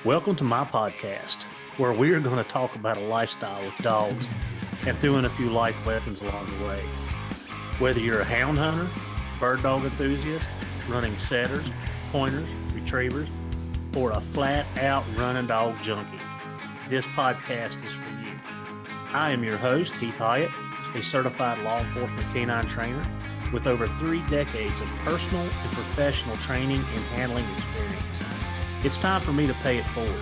Welcome to my podcast, where we are going to talk about a lifestyle with dogs and throw in a few life lessons along the way. Whether you're a hound hunter, bird dog enthusiast, running setters, pointers, retrievers, or a flat-out running dog junkie, this podcast is for you. I am your host, Heath Hyatt, a certified law enforcement canine trainer with over 3 decades of personal and professional training and handling experience. It's time for me to pay it forward.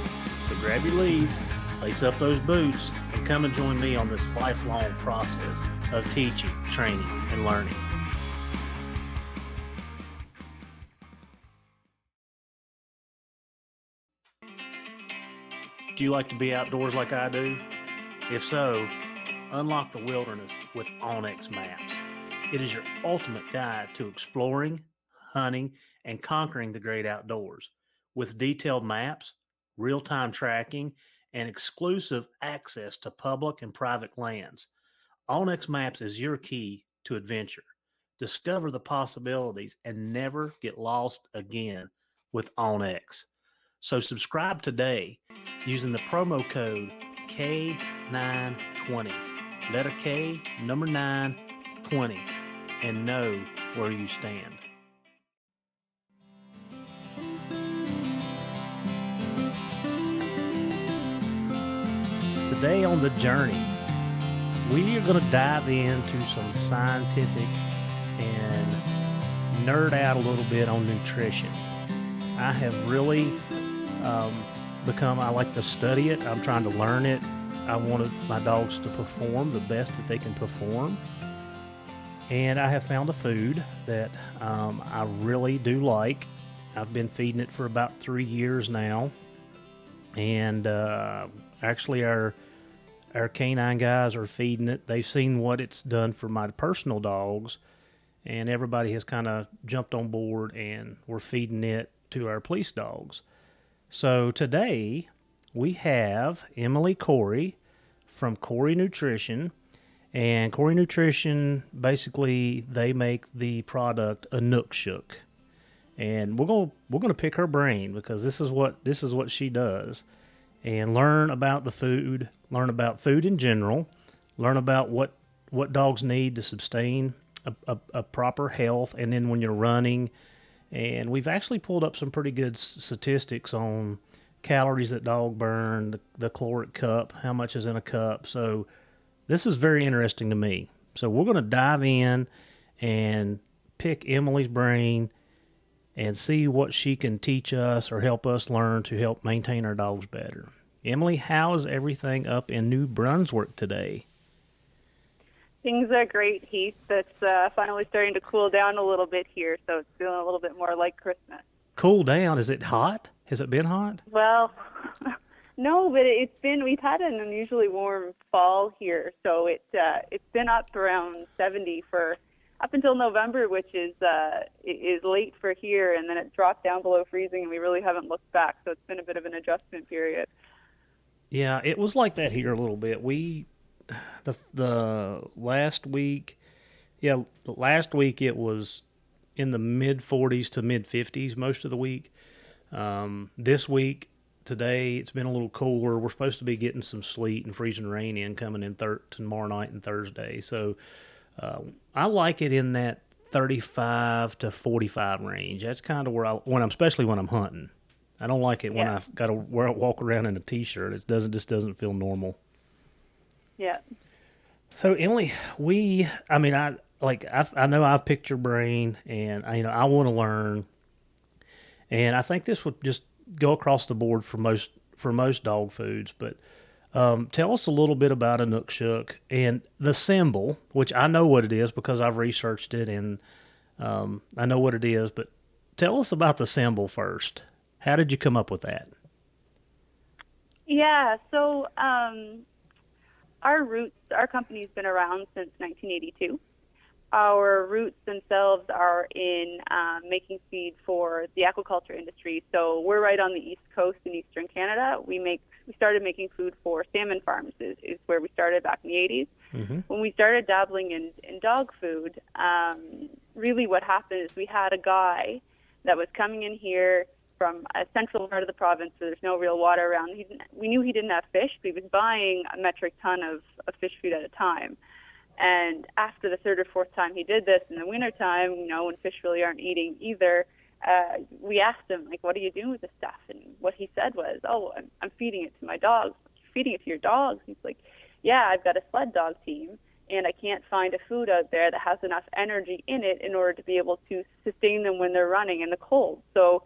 So grab your leads, lace up those boots, and come and join me on this lifelong process of teaching, training, and learning. Do you like to be outdoors like I do? If so, unlock the wilderness with Onyx Maps. It is your ultimate guide to exploring, hunting, and conquering the great outdoors. With detailed maps, real-time tracking, and exclusive access to public and private lands, Onyx Maps is your key to adventure. Discover the possibilities and never get lost again with Onyx. So subscribe today using the promo code K920. Letter K, number 920, and know where you stand. Today on the journey, we are going to dive into some scientific and nerd out a little bit on nutrition. I have really I like to study it. I'm trying to learn it. I wanted my dogs to perform the best that they can perform. And I have found a food that I really do like. I've been feeding it for about 3 years now. And actually our canine guys are feeding it. They've seen what it's done for my personal dogs, and everybody has kind of jumped on board, and we're feeding it to our police dogs. So today we have Emily Corey from Corey Nutrition, and Corey Nutrition, basically they make the product Inukshuk, and we're gonna pick her brain because this is what she does, and learn about the food, learn about food in general, learn about what dogs need to sustain a proper health, and then when you're running. And we've actually pulled up some pretty good statistics on calories that dog burn, the caloric cup, how much is in a cup. So this is very interesting to me. So we're going to dive in and pick Emily's brain and see what she can teach us or help us learn to help maintain our dogs better. Emily, how is everything up in New Brunswick today? Things are great, Heath. It's finally starting to cool down a little bit here, so it's feeling a little bit more like Christmas. Cool down? Is it hot? Has it been hot? Well, no, but we've had an unusually warm fall here, so it's been up around 70 for up until November, which is late for here, and then it dropped down below freezing, and we really haven't looked back, so it's been a bit of an adjustment period. Yeah, it was like that here a little bit. The last week it was in the mid 40s to mid 50s most of the week. This week, today, it's been a little cooler. We're supposed to be getting some sleet and freezing rain coming in tomorrow night and Thursday. So I like it in that 35 to 45 range. That's kind of especially when I'm hunting. I don't like it when I've got to walk around in a t-shirt. It doesn't feel normal. Yeah. So Emily, I know I've picked your brain, and I want to learn, and I think this would just go across the board for most dog foods. But tell us a little bit about Inukshuk and the symbol, which I know what it is because I've researched it, and I know what it is. But tell us about the symbol first. How did you come up with that? Yeah. So. Our company's been around since 1982. Our roots themselves are in making feed for the aquaculture industry. So we're right on the East Coast in Eastern Canada. We started making food for salmon farms is where we started back in the 80s. Mm-hmm. When we started dabbling in dog food, really what happened is we had a guy that was coming in here from a central part of the province where there's no real water around. We knew he didn't have fish, but he was buying a metric ton of fish food at a time. And after the third or fourth time he did this in the wintertime, when fish really aren't eating either, we asked him, like, what are you doing with this stuff? And what he said was, oh, I'm feeding it to my dogs. Feeding it to your dogs? He's like, yeah, I've got a sled dog team, and I can't find a food out there that has enough energy in it in order to be able to sustain them when they're running in the cold. So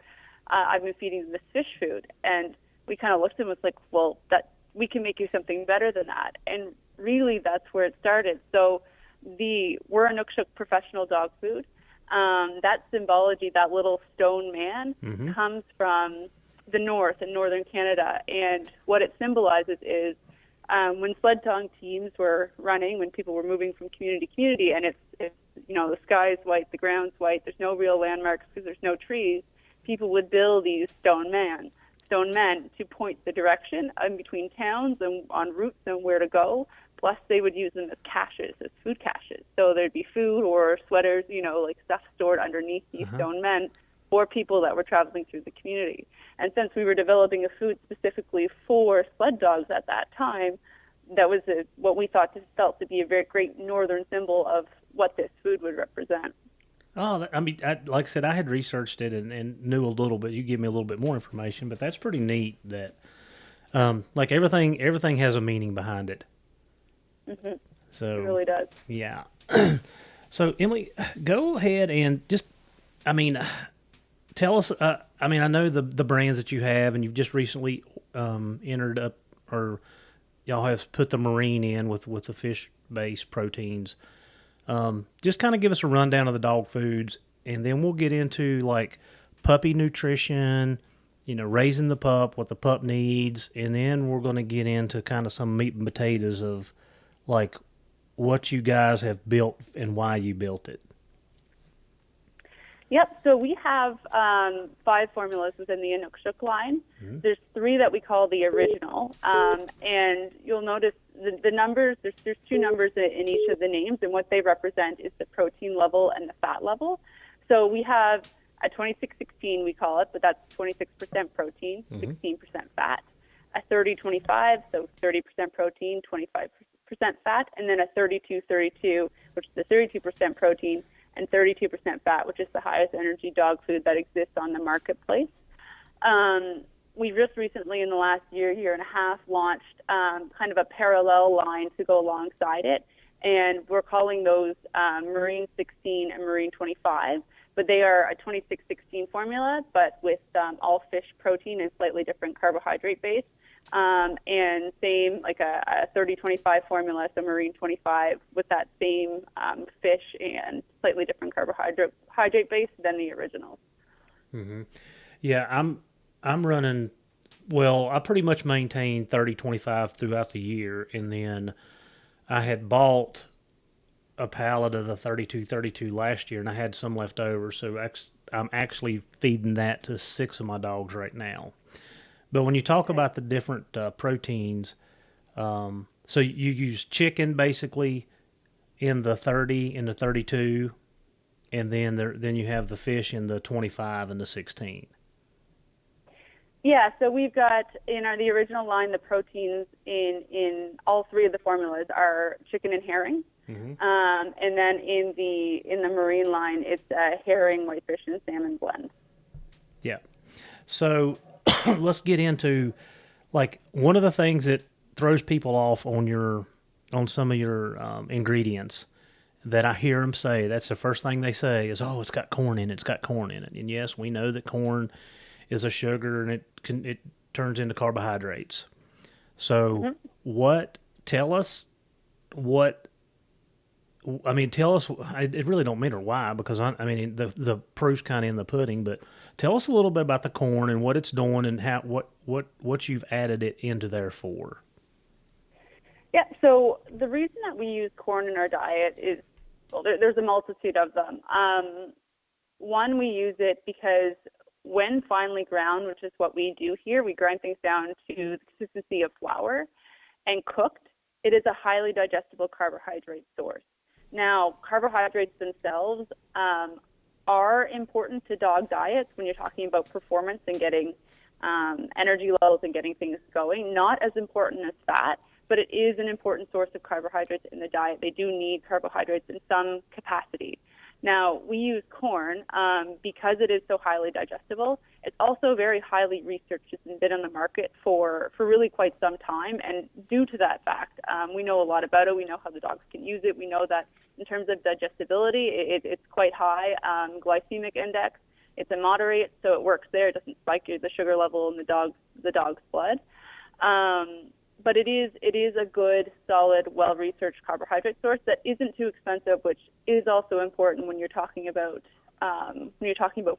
I've been feeding them this fish food. And we kind of looked at him and was like, well, that we can make you something better than that. And really, that's where it started. So we're Inukshuk professional dog food. That symbology, that little stone man, comes from the north in northern Canada. And what it symbolizes is when sled dog teams were running, when people were moving from community to community, and it's the sky's white, the ground's white, there's no real landmarks because there's no trees, people would build these stone men to point the direction in between towns and on routes and where to go. Plus, they would use them as caches, as food caches. So there'd be food or sweaters, like stuff stored underneath these stone men for people that were traveling through the community. And since we were developing a food specifically for sled dogs at that time, that was what we felt to be a very great northern symbol of what this food would represent. Oh, like I said, I had researched it and knew a little bit. You give me a little bit more information, but that's pretty neat that, like everything has a meaning behind it. Mm-hmm. So it really does. Yeah. So Emily, go ahead and just, tell us. I know the brands that you have, and you've just recently entered up, or y'all have put the marine in with the fish-based proteins. Just kind of give us a rundown of the dog foods, and then we'll get into like puppy nutrition, raising the pup, what the pup needs, and then we're going to get into kind of some meat and potatoes of like what you guys have built and why you built it. Yep. So we have 5 formulas within the Inukshuk line. Mm-hmm. There's 3 that we call the original, and you'll notice the numbers. There's 2 numbers in each of the names, and what they represent is the protein level and the fat level. So we have a 26-16, we call it, but that's 26% protein, 16% fat. A 30-25, so 30% protein, 25% fat, and then a 32-32, which is the 32% protein and 32% fat, which is the highest energy dog food that exists on the marketplace. We just recently, in the last year and a half, launched kind of a parallel line to go alongside it, and we're calling those Marine 16 and Marine 25, but they are a 26-16 formula, but with all fish protein and slightly different carbohydrate base. And same like a 30-25 formula, so Marine 25 with that same fish and slightly different carbohydrate base than the originals. Mm-hmm. Yeah, I'm running. Well, I pretty much maintain 30-25 throughout the year, and then I had bought a pallet of the 32-32 last year, and I had some left over, so I'm actually feeding that to 6 of my dogs right now. But when you talk about the different proteins, so you use chicken basically in the 30 and the 32, and then you have the fish in the 25 and the 16. Yeah, so we've got in the original line, the proteins in all 3 of the formulas are chicken and herring, and then in the marine line, it's herring, whitefish, and salmon blend. Yeah. So let's get into like one of the things that throws people off on some of your ingredients that I hear them say. That's the first thing they say is, "Oh, it's got corn in it. It's got corn in it." And yes, we know that corn is a sugar and it turns into carbohydrates. So tell us, it really don't matter why, because the proof's kind of in the pudding, but tell us a little bit about the corn and what it's doing and what you've added it into there for. Yeah, so the reason that we use corn in our diet is, well, there's a multitude of them. One, we use it because when finely ground, which is what we do here, we grind things down to the consistency of flour, and cooked, it is a highly digestible carbohydrate source. Now, carbohydrates themselves are important to dog diets when you're talking about performance and getting energy levels and getting things going. Not as important as fat, but it is an important source of carbohydrates in the diet. They do need carbohydrates in some capacity. Now, we use corn because it is so highly digestible. It's also very highly researched. It's been on the market for really quite some time. And due to that fact, we know a lot about it. We know how the dogs can use it. We know that in terms of digestibility, it's quite high. Glycemic index, it's a moderate, so it works there. It doesn't spike the sugar level in the dog's blood. But it is a good, solid, well-researched carbohydrate source that isn't too expensive, which is also important when you're talking about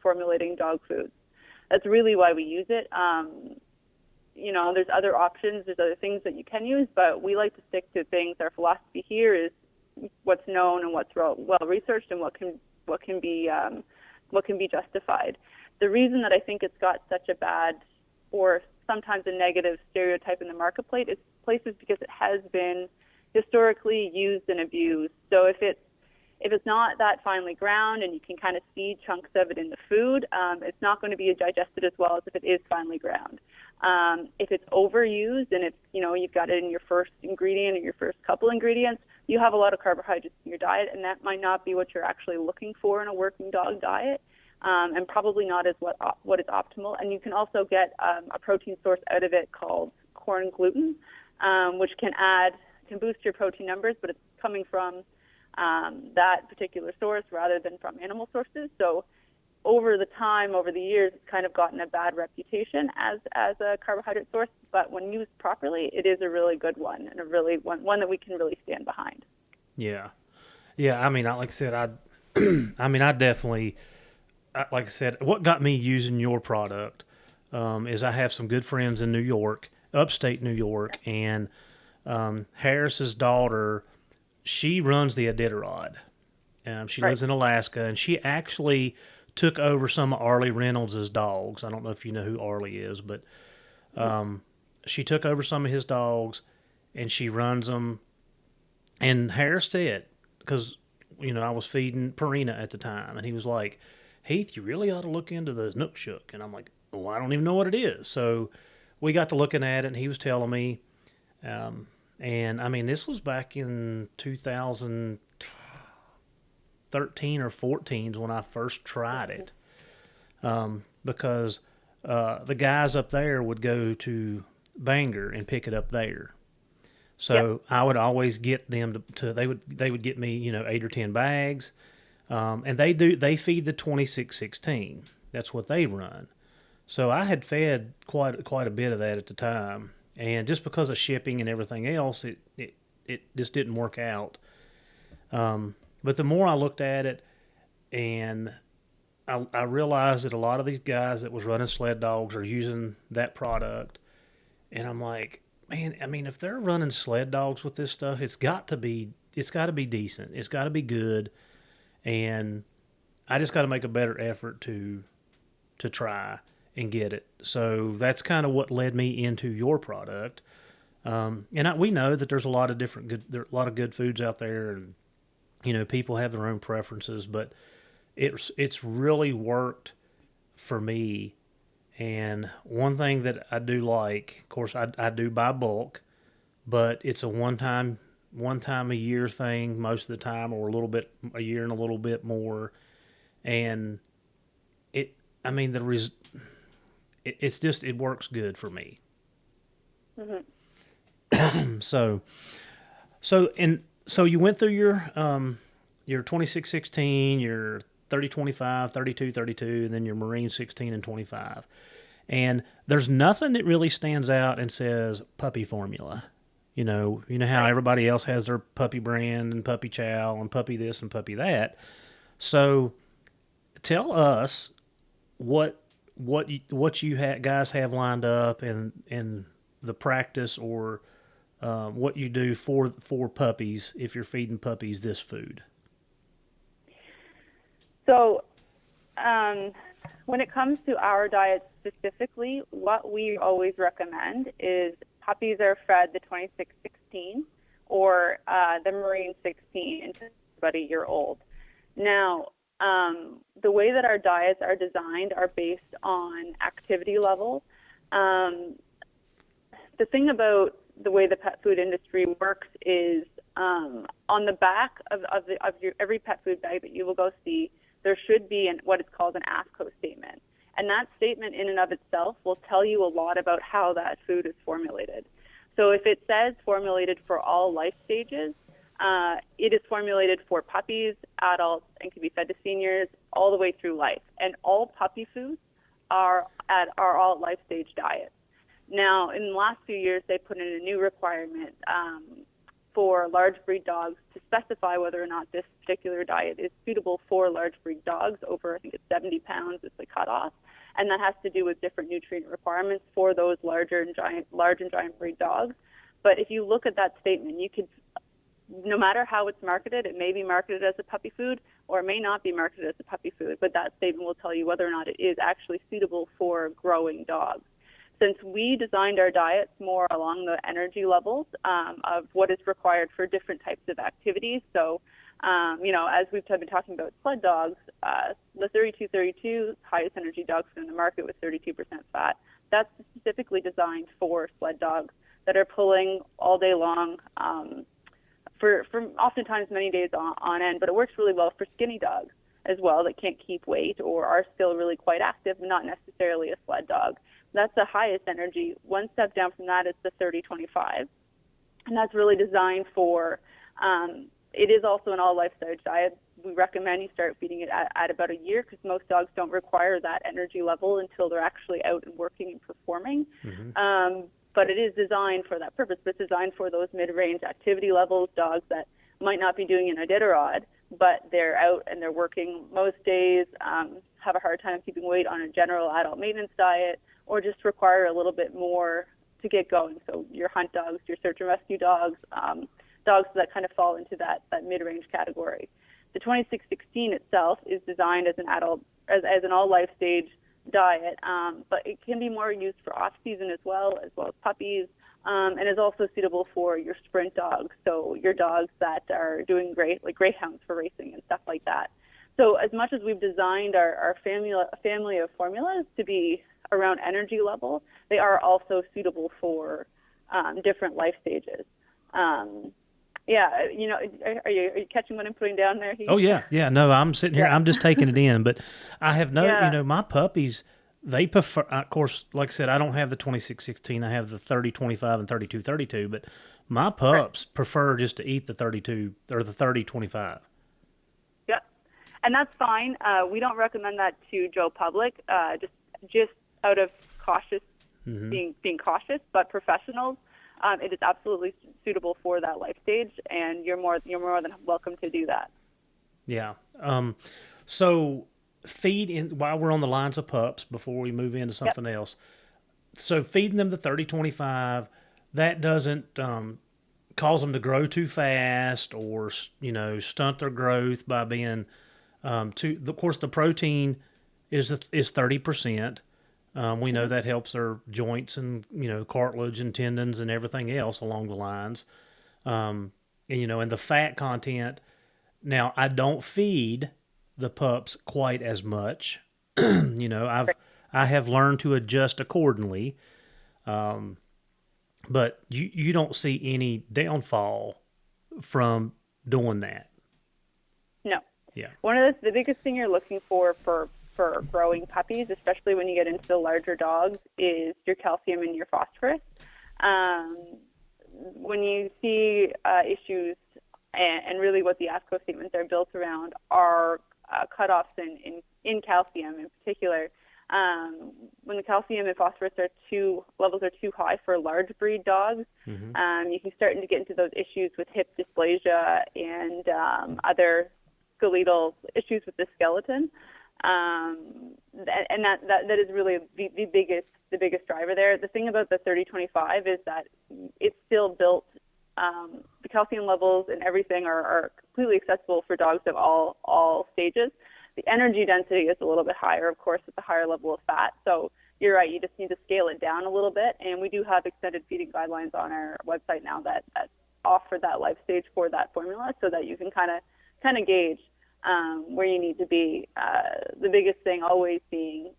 formulating dog foods. That's really why we use it. There's other options, there's other things that you can use, but we like to stick to things. Our philosophy here is what's known and what's well-researched and what can be justified. The reason that I think it's got such a bad or sometimes a negative stereotype in the marketplace is because it has been historically used and abused. So if it's not that finely ground and you can kind of see chunks of it in the food, it's not going to be digested as well as if it is finely ground. If it's overused and you've got it in your first ingredient or your first couple ingredients, you have a lot of carbohydrates in your diet, and that might not be what you're actually looking for in a working dog diet. And probably not as what is optimal. And you can also get a protein source out of it called corn gluten, which can boost your protein numbers, but it's coming from that particular source rather than from animal sources. So over the years, it's kind of gotten a bad reputation as a carbohydrate source. But when used properly, it is a really good one and a really one that we can really stand behind. Yeah. I mean, like I said, I definitely. Like I said, what got me using your product is I have some good friends in New York, upstate New York, and Harris's daughter, she runs the Iditarod. She lives in Alaska, and she actually took over some of Arlie Reynolds' dogs. I don't know if you know who Arlie is, but she took over some of his dogs, and she runs them. And Harris said, because, I was feeding Purina at the time, and he was like, Heath, you really ought to look into the Inukshuk. And I'm like, well, I don't even know what it is. So we got to looking at it, and he was telling me. And, I mean, this was back in 2013 or 14 when I first tried it. Because the guys up there would go to Bangor and pick it up there. So I would always get them they would get me, 8 or 10 bags. And they feed the 2616. That's what they run. So I had fed quite a bit of that at the time. And just because of shipping and everything else, it just didn't work out. But the more I looked at it, and I realized that a lot of these guys that was running sled dogs are using that product. And I'm like, man, I mean, if they're running sled dogs with this stuff, it's got to be decent. It's got to be good. And I just got to make a better effort to try and get it. So that's kind of what led me into your product. And we know that there's a lot of good foods out there, and people have their own preferences, but it's really worked for me. And one thing that I do like, of course, I do buy bulk, but it's a one time a year thing most of the time, or a year and a little bit more. And it works good for me. Mm-hmm. So you went through your 2616, your 3025, 3232, and then your Marine 16 and 25. And there's nothing that really stands out and says puppy formula. You know how everybody else has their puppy brand and puppy chow and puppy this and puppy that. So tell us what you guys have lined up and the practice, or what you do for puppies if you're feeding puppies this food. So when it comes to our diet specifically, what we always recommend is puppies are fed the 2616 or the Marine 16 until about a year old. Now, The way that our diets are designed are based on activity level. The thing about the way the pet food industry works is on the back of your every pet food bag that you will go see, there should be what is called an AFCO statement. And that statement in and of itself will tell you a lot about how that food is formulated. So if it says formulated for all life stages, it is formulated for puppies, adults, and can be fed to seniors all the way through life. And all puppy foods are all life stage diets. Now, in the last few years, they put in a new requirement for large breed dogs to specify whether or not this particular diet is suitable for large breed dogs over, I think it's 70 pounds is the cutoff. And that has to do with different nutrient requirements for those large and giant breed dogs. But if you look at that statement, you could, no matter how it's marketed, it may be marketed as a puppy food or it may not be marketed as a puppy food, but that statement will tell you whether or not it is actually suitable for growing dogs. Since we designed our diets more along the energy levels of what is required for different types of activities, so as we've been talking about sled dogs, the 3232 highest energy dog food in the market with 32% fat, that's specifically designed for sled dogs that are pulling all day long for oftentimes many days on end, but it works really well for skinny dogs as well that can't keep weight or are still really quite active, not necessarily a sled dog. That's the highest energy. One step down from that is the 3025, and that's really designed for, it is also an all life stage diet. We recommend you start feeding it at about a year because most dogs don't require that energy level until they're actually out and working and performing. Mm-hmm. But it is designed for that purpose. It's designed for those mid-range activity levels, dogs that might not be doing an Iditarod, but they're out and they're working most days, have a hard time keeping weight on a general adult maintenance diet, or just require a little bit more to get going. So your hunt dogs, your search and rescue dogs, dogs that kind of fall into that mid-range category. The 2616 itself is designed as an adult, as an all-life stage diet, but it can be more used for off-season as well as puppies, and is also suitable for your sprint dogs, so your dogs that are doing great, like greyhounds for racing and stuff like that. So as much as we've designed our family of formulas to be around energy level, they are also suitable for different life stages. Are you catching what I'm putting down there, Heath? Oh, yeah. No, I'm sitting here. I'm just taking it in. But I have my puppies, they prefer, of course, like I said, I don't have the 2616. I have the 3025 and 3232. But my pups prefer just to eat the 32 or the 3025. Yeah, and that's fine. We don't recommend that to Joe Public, just out of cautious, being cautious, but professionals. It is absolutely suitable for that life stage, and you're more than welcome to do that. Yeah. So feed in while we're on the lines of pups before we move into something else. So feeding them the 3025, that doesn't cause them to grow too fast or stunt their growth by being too. Of course, the protein is 30%. We know that helps their joints and, cartilage and tendons and everything else along the lines. And the fat content. Now, I don't feed the pups quite as much. I have learned to adjust accordingly. But you don't see any downfall from doing that. No. Yeah. One of the biggest thing you're looking for growing puppies, especially when you get into the larger dogs, is your calcium and your phosphorus. When you see issues, and really what the AFCO statements are built around are cutoffs in calcium in particular. When the calcium and phosphorus levels are too high for large breed dogs, you can start to get into those issues with hip dysplasia and other skeletal issues with the skeleton. And that is really the biggest driver there. The thing about the 3025 is that it's still built. The calcium levels and everything are completely accessible for dogs of all stages. The energy density is a little bit higher, of course, with the higher level of fat. So you're right, you just need to scale it down a little bit. And we do have extended feeding guidelines on our website now that offer that life stage for that formula, so that you can kind of gauge. where you need to be. The biggest thing always being,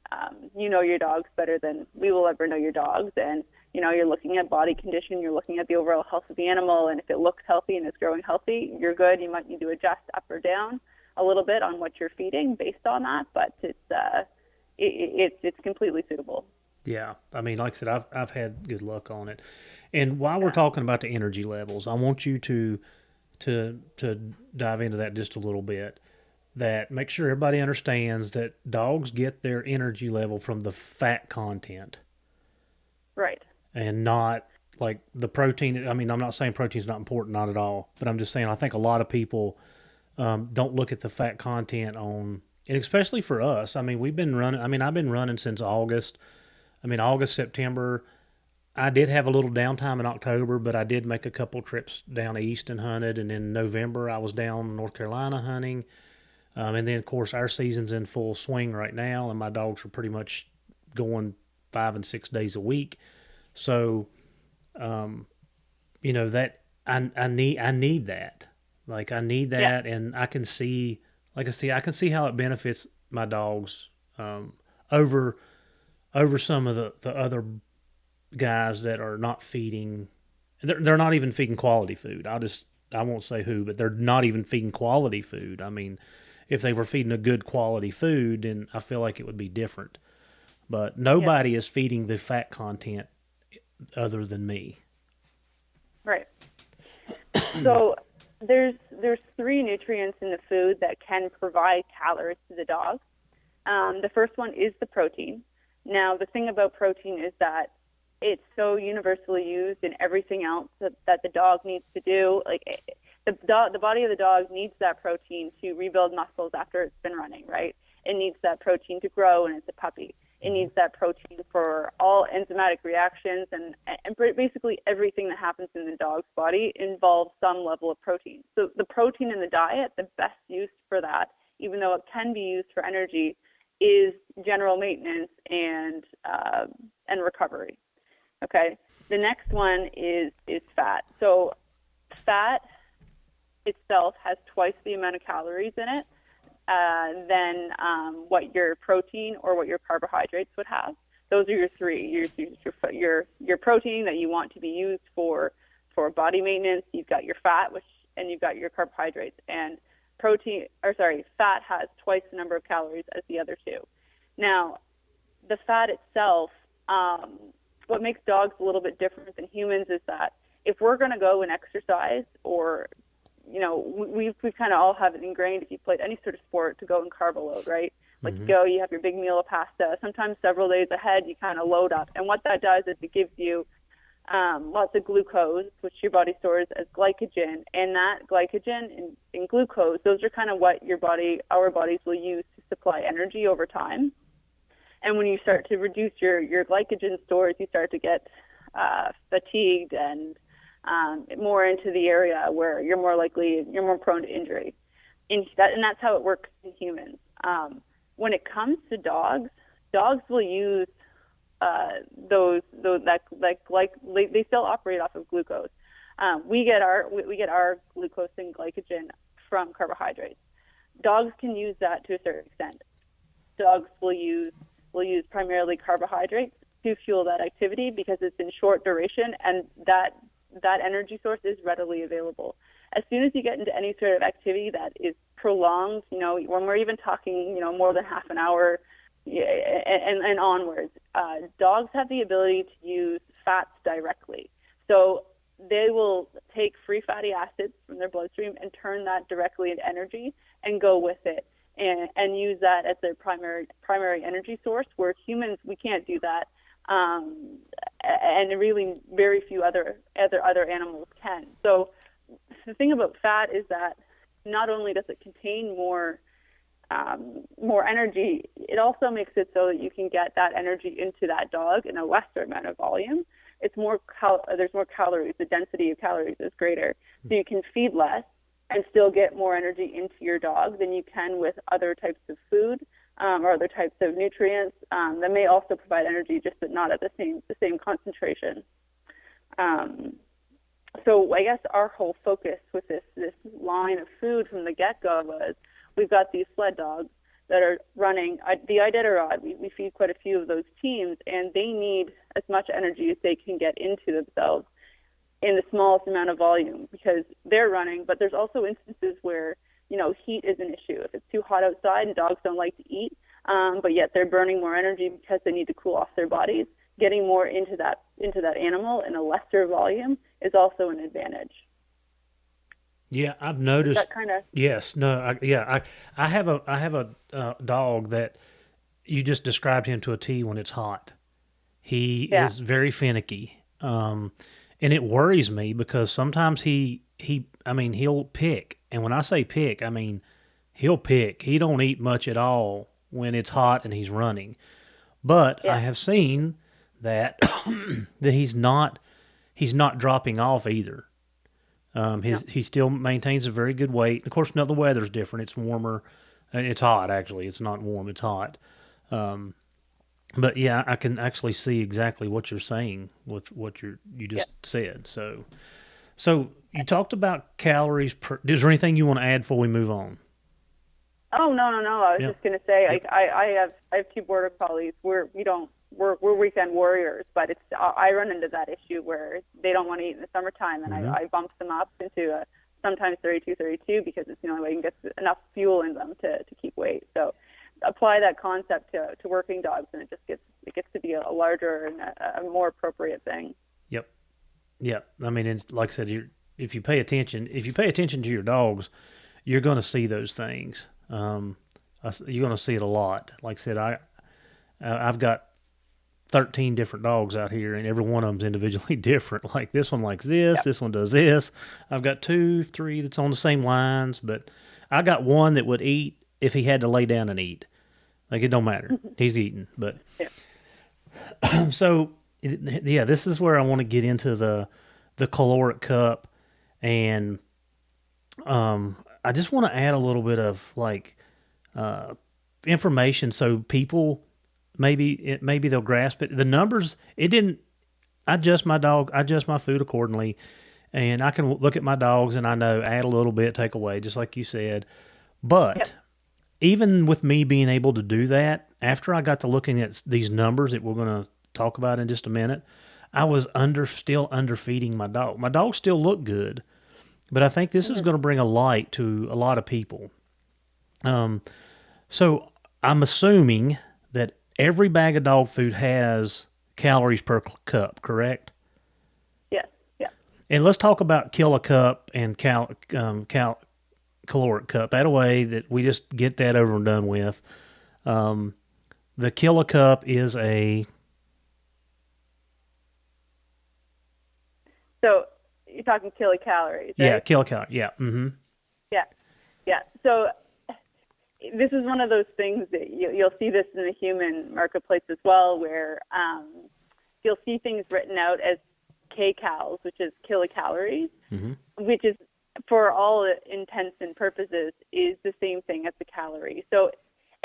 you know your dogs better than we will ever know your dogs. And, you know, you're looking at body condition, you're looking at the overall health of the animal. And if it looks healthy and it's growing healthy, you're good. You might need to adjust up or down a little bit on what you're feeding based on that. But it's completely suitable. Yeah, I mean, like I said, I've had good luck on it. And while we're Yeah. talking about the energy levels, I want you to dive into that just a little bit. That make sure everybody understands that dogs get their energy level from the fat content Right. and not like the protein. I mean, I'm not saying protein's not important, not at all, but I'm just saying I think a lot of people don't look at the fat content on, and especially for us. I mean, we've been running. I mean, I've been running since August. I mean, August, September. I did have a little downtime in October, but I did make a couple trips down east and hunted. And in November, I was down in North Carolina hunting. And then, of course, our season's in full swing right now, and my dogs are pretty much going 5 and 6 days a week. So, you know that I need that. Like I need Yeah. that, and I can see, like I can see how it benefits my dogs over some of the other guys that are not feeding. They're not even feeding quality food. I won't say who, but they're not even feeding quality food. I mean, if they were feeding a good quality food, then I feel like it would be different. But Yeah. nobody is feeding the fat content other than me. Right. So there's three nutrients in the food that can provide calories to the dog. The first one is the protein. Now, the thing about protein is that it's so universally used in everything else that the dog needs to do. Like the body of the dog needs that protein to rebuild muscles after it's been running, right? It needs that protein to grow when it's a puppy. It needs that protein for all enzymatic reactions, and basically everything that happens in the dog's body involves some level of protein. So the protein in the diet, the best use for that, even though it can be used for energy, is general maintenance and recovery. Okay. The next one is fat. So fat itself has twice the amount of calories in it than what your protein or what your carbohydrates would have. Those are your three. Your protein that you want to be used for body maintenance. You've got your fat, and you've got your carbohydrates. And fat has twice the number of calories as the other two. Now, the fat itself, what makes dogs a little bit different than humans is that if we're going to go and exercise, or you know, we've kind of all have it ingrained if you played any sort of sport to go and carb load, right? Like you go, you have your big meal of pasta. Sometimes several days ahead, you kind of load up. And what that does is it gives you lots of glucose, which your body stores as glycogen. And that glycogen and glucose, those are kind of what our bodies will use to supply energy over time. And when you start to reduce your glycogen stores, you start to get fatigued and more into the area where you're more prone to injury. And that's how it works in humans. When it comes to dogs will use they still operate off of glucose. We get our glucose and glycogen from carbohydrates. Dogs can use that to a certain extent. Dogs will use primarily carbohydrates to fuel that activity because it's in short duration, and that energy source is readily available. As soon as you get into any sort of activity that is prolonged, you know, when we're even talking, you know, more than half an hour and onwards, dogs have the ability to use fats directly. So they will take free fatty acids from their bloodstream and turn that directly into energy and go with it and use that as their primary energy source, where humans, we can't do that. And really very few other animals can. So the thing about fat is that not only does it contain more energy, it also makes it so that you can get that energy into that dog in a lesser amount of volume. It's there's more calories. The density of calories is greater, so you can feed less and still get more energy into your dog than you can with other types of food. Or other types of nutrients that may also provide energy, just but not at the same concentration. So I guess our whole focus with this line of food from the get-go was we've got these sled dogs that are running the Iditarod. We feed quite a few of those teams, and they need as much energy as they can get into themselves in the smallest amount of volume because they're running. But there's also instances where, heat is an issue. If it's too hot outside and dogs don't like to eat, but yet they're burning more energy because they need to cool off their bodies, getting more into that animal in a lesser volume is also an advantage. Yeah, I've noticed. That kind of Yes, no, I have a dog that you just described him to a T when it's hot. He yeah. is very finicky, and it worries me because sometimes I mean, he'll pick, and when I say pick, I mean he'll pick. He don't eat much at all when it's hot and he's running. But I Yeah. have seen that that he's not dropping off either. No. He still maintains a very good weight. Of course, now the weather's different. It's warmer. It's hot actually. It's not warm. It's hot. Um, but yeah, I can actually see exactly what you're saying with what you Yeah. just said. So you talked about calories per. Is there anything you want to add before we move on? Oh no! I was Yeah. just gonna say, Yep. I have two border collies. We're weekend warriors, but I run into that issue where they don't want to eat in the summertime, and Mm-hmm. I bump them up into sometimes 32 because it's the only way you can get enough fuel in them to keep weight. So apply that concept to working dogs, and it gets to be a larger and a more appropriate thing. Yep. Yep. I mean, it's, like I said, if you pay attention to your dogs, you're going to see those things. You're going to see it a lot. Like I said, I've got 13 different dogs out here, and every one of them's individually different. Like this one likes this, Yeah. this one does this. I've got 2, 3 that's on the same lines, but I got one that would eat if he had to lay down and eat. Like it don't matter, he's eating. But Yeah. so yeah, this is where I want to get into the caloric cup, and I just want to add a little bit of like information so people maybe they'll grasp it. The numbers, it didn't. I adjust my food accordingly, and I can look at my dogs and I know add a little bit, take away, just like you said. Yeah. But even with me being able to do that, after I got to looking at these numbers that we're going to talk about in just a minute, I was still underfeeding my dog. My dog still looked good, but I think this is going to bring a light to a lot of people. So I'm assuming that every bag of dog food has calories per cup, correct? Yes. Yeah. And let's talk about kilocup and caloric cup. That way that we just get that over and done with. The kilocup is a So you're talking kilocalories, right? yeah kilocalorie. Yeah. Mm-hmm. Yeah. Yeah. So this is one of those things that you'll see this in the human marketplace as well, where you'll see things written out as kcals, which is kilocalories, Mm-hmm. which is, for all intents and purposes, is the same thing as a calorie. So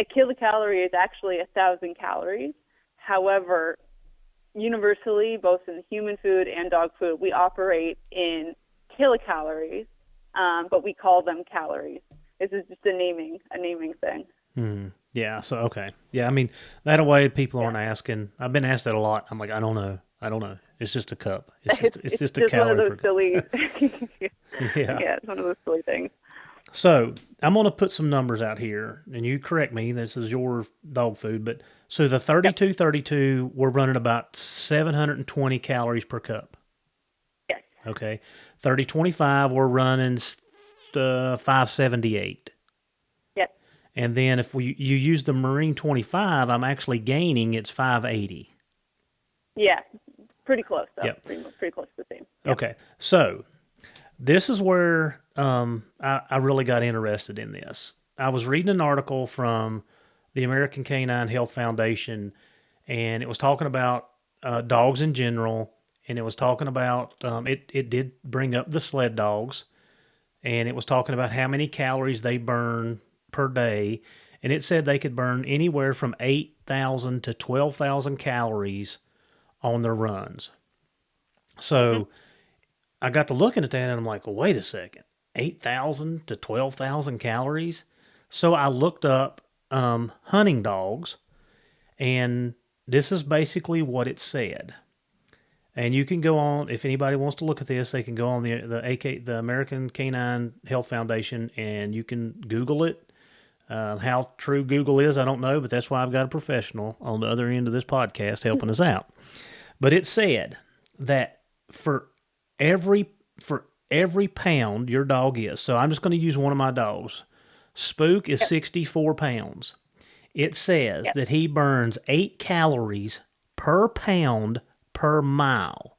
a kilocalorie is actually 1,000 calories. However, universally, both in the human food and dog food, we operate in kilocalories, but we call them calories. This is just a naming thing. Mm. Yeah. So okay. Yeah. I mean, that way people aren't asking. I've been asked that a lot. I'm like, I don't know. It's just a cup. It's just a just one of calorie those per silly. cup. Yeah. Yeah, it's one of those silly things. So I'm going to put some numbers out here, and you correct me. This is your dog food, but so the 32, we're running about 720 calories per cup. Yes. Okay. 30-25, we're running 578. Yes. And then if you use the Marine 25, I'm actually gaining. It's 580. Yeah. Pretty close, though. Yep. Pretty close to the same. Okay. So this is where I really got interested in this. I was reading an article from the American Canine Health Foundation, and it was talking about dogs in general, and it was talking about it did bring up the sled dogs, and it was talking about how many calories they burn per day, and it said they could burn anywhere from 8,000 to 12,000 calories on their runs. So I got to looking at that, and I'm like, well, wait a second, 8,000 to 12,000 calories. So I looked up hunting dogs, and this is basically what it said. And you can go on, if anybody wants to look at this, they can go on the American Canine Health Foundation, and you can Google it. How true Google is, I don't know, but that's why I've got a professional on the other end of this podcast helping us out. But it said that for every for every pound your dog is, so I'm just going to use one of my dogs. Spook is Yep. 64 pounds. It says Yep. that he burns 8 calories per pound per mile.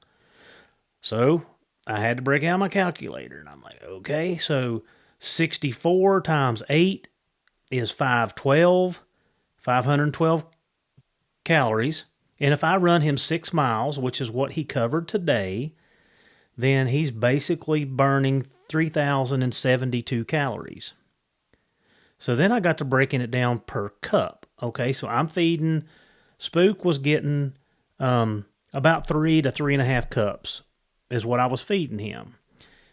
So I had to break out my calculator, and I'm like, okay, so 64 times 8 is 512 calories. And if I run him 6 miles, which is what he covered today, then he's basically burning 3,072 calories. So then I got to breaking it down per cup. Okay, so I'm feeding, Spook was getting about 3 to 3.5 cups is what I was feeding him,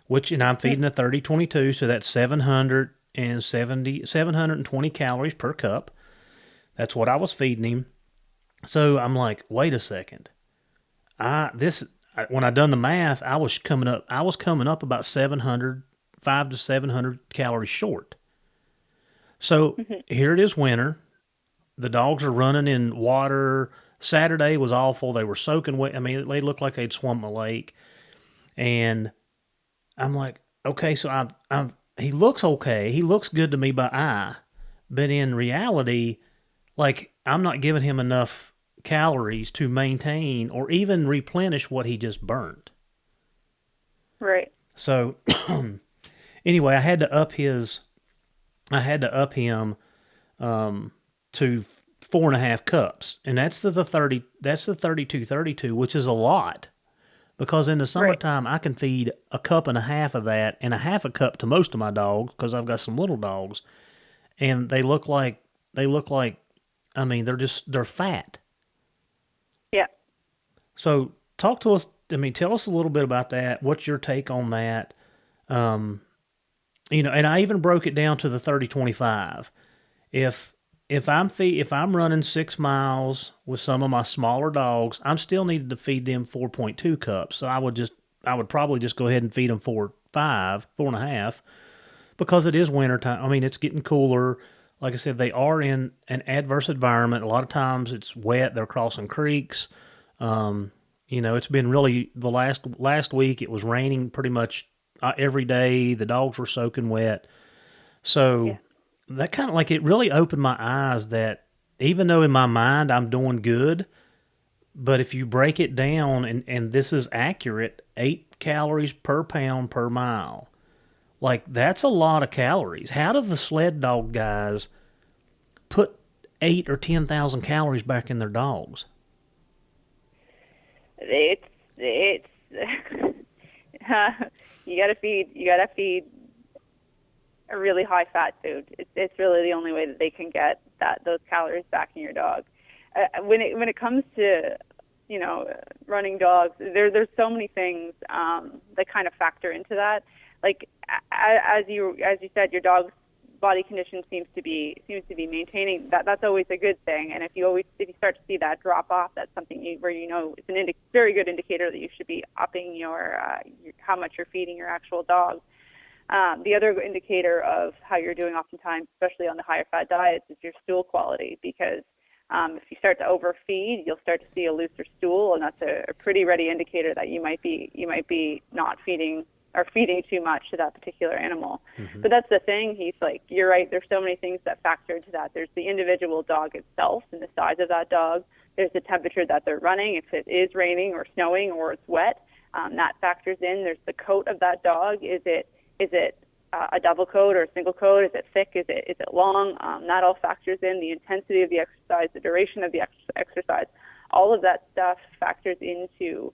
and I'm feeding a 30-22, so that's 720 calories per cup. That's what I was feeding him. So I'm like, wait a second. When I done the math, I was coming up about 5 to 700 calories short. So here it is, winter. The dogs are running in water. Saturday was awful. They were soaking wet. I mean, they looked like they'd swum a lake. And I'm like, okay, so he looks okay. He looks good to me by eye. But in reality, like, I'm not giving him enough calories to maintain or even replenish what he just burned. Right. So anyway, I had to up him to 4.5 cups, and that's the 30. That's the 32, which is a lot, because in the summertime I can feed a cup and a half of that, and a half a cup to most of my dogs because I've got some little dogs, and they look like. I mean, they're fat. Yeah. So talk to us. I mean, tell us a little bit about that. What's your take on that? And I even broke it down to the 30-25. If I'm running 6 miles with some of my smaller dogs, I'm still needed to feed them 4.2 cups. So I would probably just go ahead and feed them 4.5, because it is winter time. I mean, it's getting cooler. Like I said, they are in an adverse environment. A lot of times it's wet. They're crossing creeks. It's been really the last week. It was raining pretty much every day. The dogs were soaking wet. So that kind of, like, it really opened my eyes that even though in my mind I'm doing good, but if you break it down, and this is accurate, 8 calories per pound per mile. Like, that's a lot of calories. How do the sled dog guys put 8 or 10,000 calories back in their dogs? It's you gotta feed a really high fat food. It's really the only way that they can get those calories back in your dog. When it comes to running dogs, there's so many things that kind of factor into that. Like, as you said, your dog's body condition seems to be maintaining. That's always a good thing. And if you start to see that drop off, that's something where it's a very good indicator that you should be upping your how much you're feeding your actual dog. The other indicator of how you're doing, oftentimes, especially on the higher fat diets, is your stool quality, because if you start to overfeed, you'll start to see a looser stool, and that's a pretty ready indicator that you might be not feeding or feeding too much to that particular animal. Mm-hmm. But that's the thing, Heath, like, you're right, there's so many things that factor into that. There's the individual dog itself and the size of that dog. There's the temperature that they're running. If it is raining or snowing or it's wet, that factors in. There's the coat of that dog. Is it a double coat or a single coat? Is it thick? Is it long? That all factors in. The intensity of the exercise, the duration of the exercise, all of that stuff factors into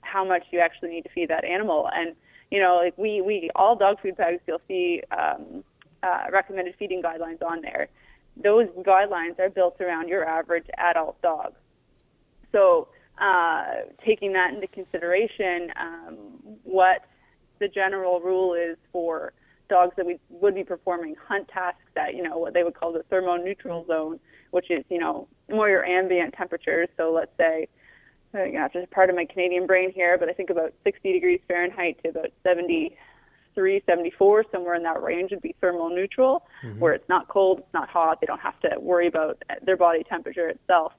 how much you actually need to feed that animal. And like, we all dog food bags, you'll see recommended feeding guidelines on there. Those guidelines are built around your average adult dog. So taking that into consideration, what the general rule is for dogs that we would be performing hunt tasks at, what they would call the thermoneutral zone, which is, more your ambient temperatures. So let's say, just part of my Canadian brain here, but I think about 60 degrees Fahrenheit to about 73, 74, somewhere in that range would be thermal neutral, where it's not cold, it's not hot, they don't have to worry about their body temperature itself.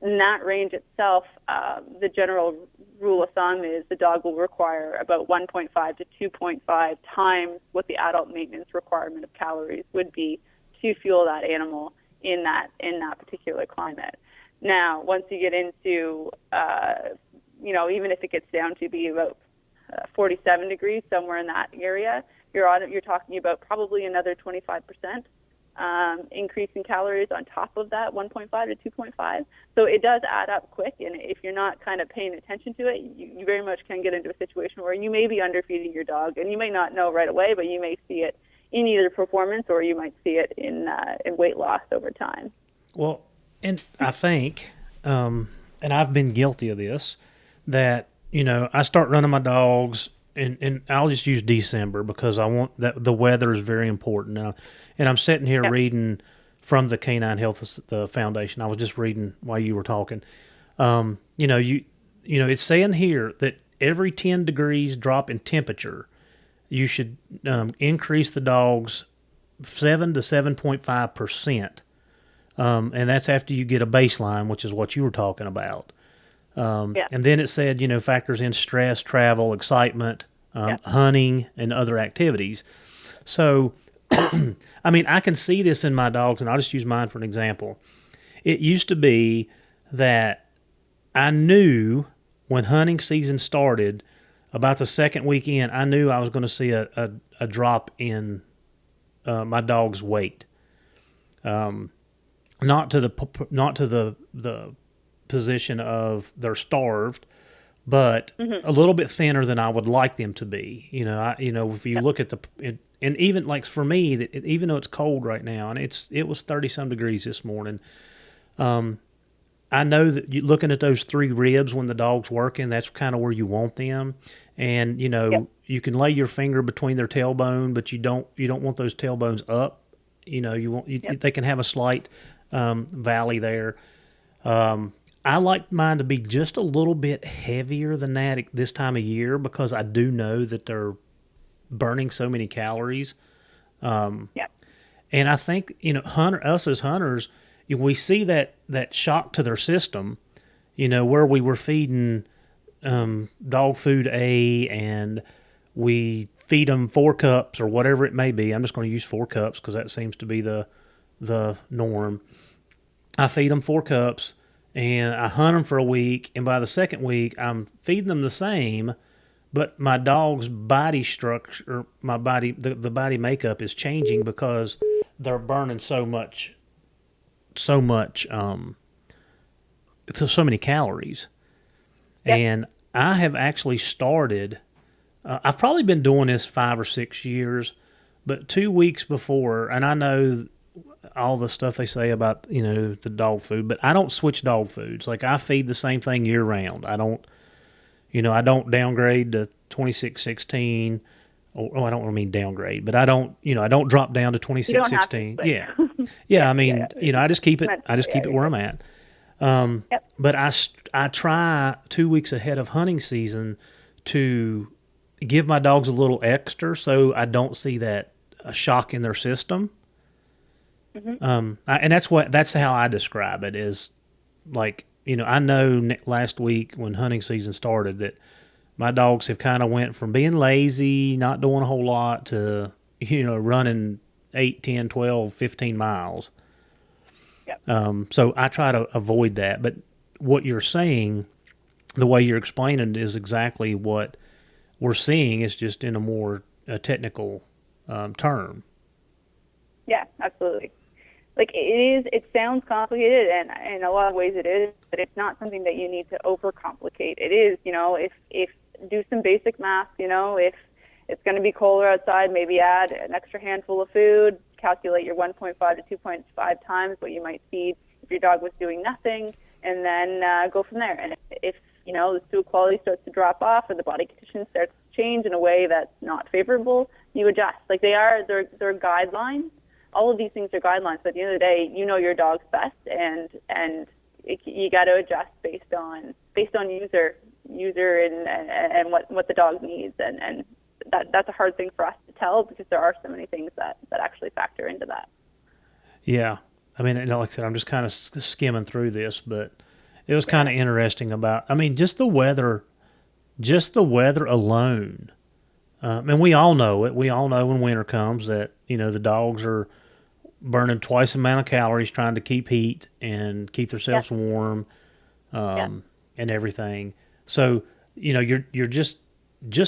In that range itself, the general rule of thumb is the dog will require about 1.5 to 2.5 times what the adult maintenance requirement of calories would be to fuel that animal in that particular climate. Now, once you get into, even if it gets down to be about 47 degrees, somewhere in that area, you're talking about probably another 25% increase in calories on top of that 1.5 to 2.5. So it does add up quick, and if you're not kind of paying attention to it, you very much can get into a situation where you may be underfeeding your dog, and you may not know right away, but you may see it in either performance or you might see it in weight loss over time. Well, and I think, and I've been guilty of this, that, I start running my dogs, and I'll just use December because I want that the weather is very important now. And I'm sitting here reading from the Canine Health Foundation. I was just reading while you were talking. It's saying here that every 10 degrees drop in temperature, you should increase the dog's 7 to 7.5%. And that's after you get a baseline, which is what you were talking about. And then it said, factors in stress, travel, excitement, hunting, and other activities. So, I can see this in my dogs, and I'll just use mine for an example. It used to be that I knew when hunting season started, about the second weekend, I knew I was going to see a drop in my dog's weight. Not to the position of they're starved, but a little bit thinner than I would like them to be. If you look at and even like for me, even though it's cold right now, and it was 30-some degrees this morning, I know that looking at those 3 ribs when the dog's working, that's kind of where you want them. And you can lay your finger between their tailbone, but you don't want those tailbones up. They can have a slight valley there. I like mine to be just a little bit heavier than that this time of year because I do know that they're burning so many calories. And I think, us as hunters, we see that shock to their system, where we were feeding dog food A and we feed them 4 cups or whatever it may be. I'm just going to use 4 cups because that seems to be the norm. I feed them 4 cups and I hunt them for a week, and by the second week I'm feeding them the same, but my dog's body structure, the body makeup is changing because they're burning so many calories. And I have actually started, I've probably been doing this 5 or 6 years, but 2 weeks before, and I know all the stuff they say about, the dog food, but I don't switch dog foods. Like I feed the same thing year round. I don't downgrade to 2616. I don't mean downgrade, but I don't drop down to 2616. I just keep it where I'm at. But I try 2 weeks ahead of hunting season to give my dogs a little extra so I don't see that a shock in their system. And that's how I describe it is like, I know last week when hunting season started that my dogs have kind of went from being lazy, not doing a whole lot to, running 8, 10, 12, 15 miles. So I try to avoid that. But what you're saying, the way you're explaining it is exactly what we're seeing. It's just in a more technical term. Yeah, absolutely. Like it sounds complicated, and in a lot of ways it is, but it's not something that you need to overcomplicate. It is, if do some basic math, if it's going to be colder outside, maybe add an extra handful of food, calculate your 1.5 to 2.5 times what you might feed if your dog was doing nothing, and then go from there. And if the stool quality starts to drop off or the body condition starts change in a way that's not favorable, you adjust. Like they're guidelines. All of these things are guidelines, but at the end of the day, you know your dog's best, and you got to adjust based on user and what the dog needs, and that's a hard thing for us to tell because there are so many things that actually factor into that. Yeah. I mean, like I said, I'm just kind of skimming through this, but it was kind of interesting about, I mean, just the weather alone. And we all know it. We all know when winter comes that, the dogs are burning twice the amount of calories trying to keep heat and keep themselves warm, and everything. So, you're just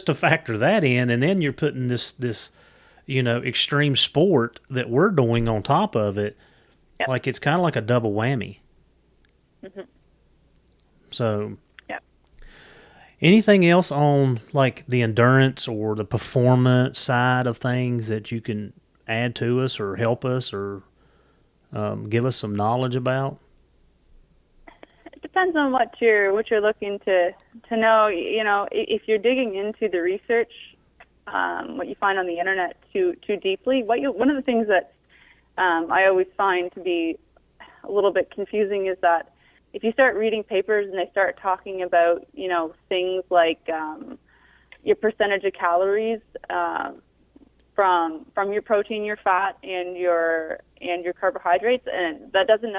to factor that in, and then you're putting this extreme sport that we're doing on top of it. Yep. Like it's kind of like a double whammy. Mm-hmm. So, anything else on like the endurance or the performance side of things that you can add to us or help us or give us some knowledge about? It depends on what you're looking to know. If you're digging into the research, what you find on the internet too deeply, one of the things that I always find to be a little bit confusing is that if you start reading papers and they start talking about, things like your percentage of calories from your protein, your fat, and your carbohydrates, and that doesn't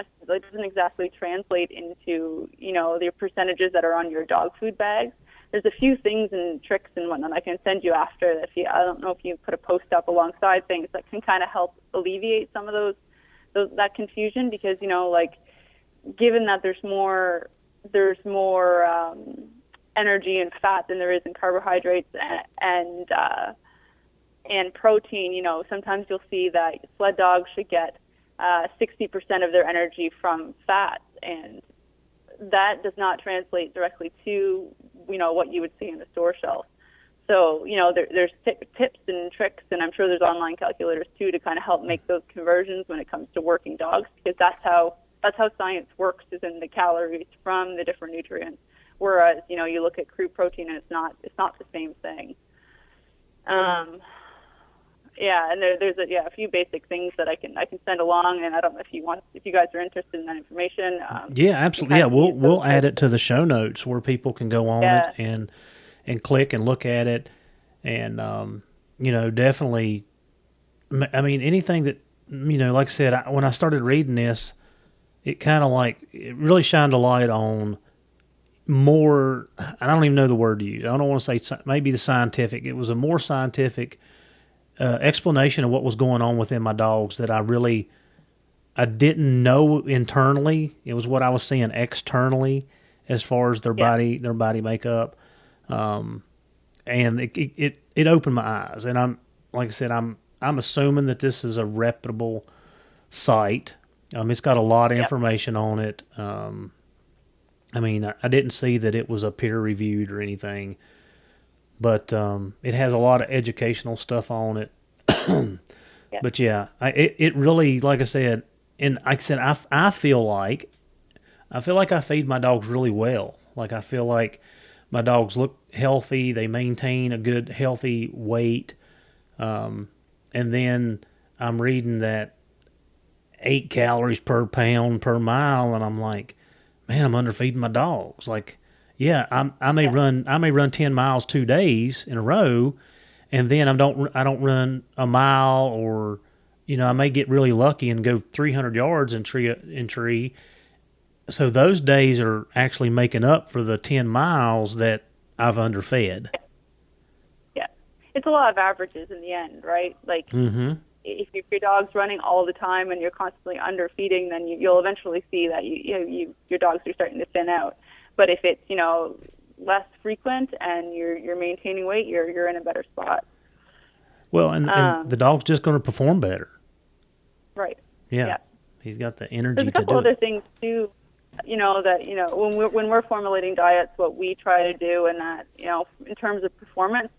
exactly translate into the percentages that are on your dog food bags. There's a few things and tricks and whatnot I can send you after. I don't know if you put a post up alongside things that can kind of help alleviate some of that confusion, because given that there's more energy in fat than there is in carbohydrates and protein, sometimes you'll see that sled dogs should get 60% of their energy from fat, and that does not translate directly to what you would see in the store shelf. So there's tips and tricks, and I'm sure there's online calculators too to kind of help make those conversions when it comes to working dogs, because that's how science works, is in the calories from the different nutrients. Whereas you look at crude protein and it's not the same thing. And there's a few basic things that I can send along, and I don't know if you guys are interested in that information. Yeah, absolutely. Yeah, we'll add it to the show notes where people can go on it and click and look at it, and definitely. I mean, anything that like I said, when I started reading this, it kind of it really shined a light on more. I don't even know the word to use. I don't want to say maybe the scientific. It was a more scientific explanation of what was going on within my dogs that I didn't know internally. It was what I was seeing externally as far as their body makeup, and it opened my eyes. And I'm like I said, I'm assuming that this is a reputable site. It's got a lot of information on it. I mean, I didn't see that it was a peer reviewed or anything, but it has a lot of educational stuff on it. But it really, like I said, and like I said, I feel like I feed my dogs really well. Like I feel like my dogs look healthy. They maintain a good, healthy weight. And then I'm reading that 8 calories per pound per mile, and I'm like, man, I'm underfeeding my dogs. Like, I may run 10 miles 2 days in a row, and then I don't run a mile, or I may get really lucky and go 300 yards in tree. So those days are actually making up for the 10 miles that I've underfed. Yeah, it's a lot of averages in the end, right? Like. Mm-hmm. If your dog's running all the time and you're constantly underfeeding, then you'll eventually see that your dogs are starting to thin out. But if it's less frequent and you're maintaining weight, you're in a better spot. Well, and the dog's just going to perform better. Right. Yeah. He's got the energy to do it. There's a couple other things too, when we're formulating diets, what we try to do, and that in terms of performance,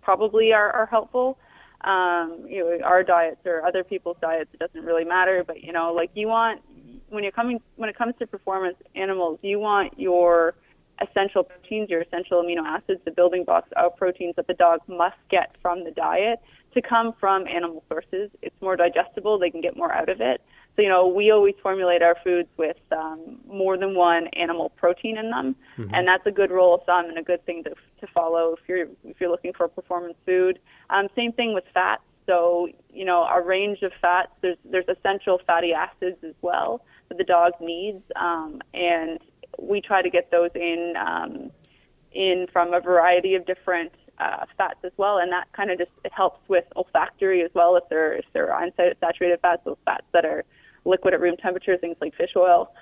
probably are helpful. Our diets or other people's diets, it doesn't really matter, but you want, when it comes to performance animals, you want your essential proteins, your essential amino acids, the building blocks of proteins that the dog must get from the diet to come from animal sources. It's more digestible. They can get more out of it. So, we always formulate our foods with more than one animal protein in them, and that's a good rule of thumb and a good thing to follow if you're looking for a performance food. Same thing with fats. So, a range of fats. There's essential fatty acids as well that the dog needs, and we try to get those in from a variety of different fats as well, and that kind of it helps with olfactory as well. If they're unsaturated fats, those fats that are liquid at room temperature, things like fish oil,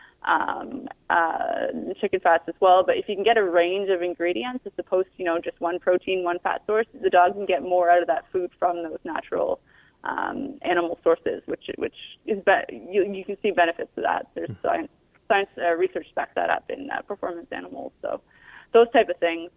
chicken fats as well. But if you can get a range of ingredients as opposed to just one protein, one fat source, the dog can get more out of that food from those natural animal sources, which is you can see benefits of that. There's science research backs that up in performance animals. So those type of things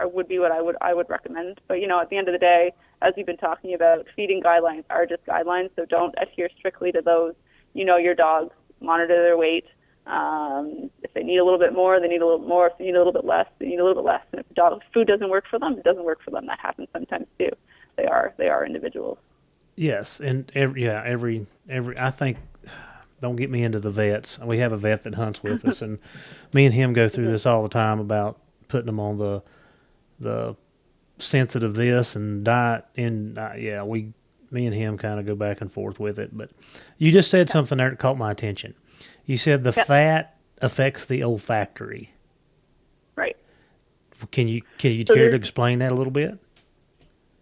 would be what I would recommend. But at the end of the day, as we've been talking about, feeding guidelines are just guidelines, so don't adhere strictly to those. Your dogs monitor their weight. If they need a little bit more, they need a little more. If they need a little bit less, they need a little bit less. And if food doesn't work for them, it doesn't work for them. That happens sometimes too. They are individuals. Yes, and every I think. Don't get me into the vets. We have a vet that hunts with us, and me and him go through this all the time about putting them on the sensitive this and diet. And me and him kind of go back and forth with it. But you just said something there that caught my attention. You said the fat affects the olfactory. Right. Can you care to explain that a little bit?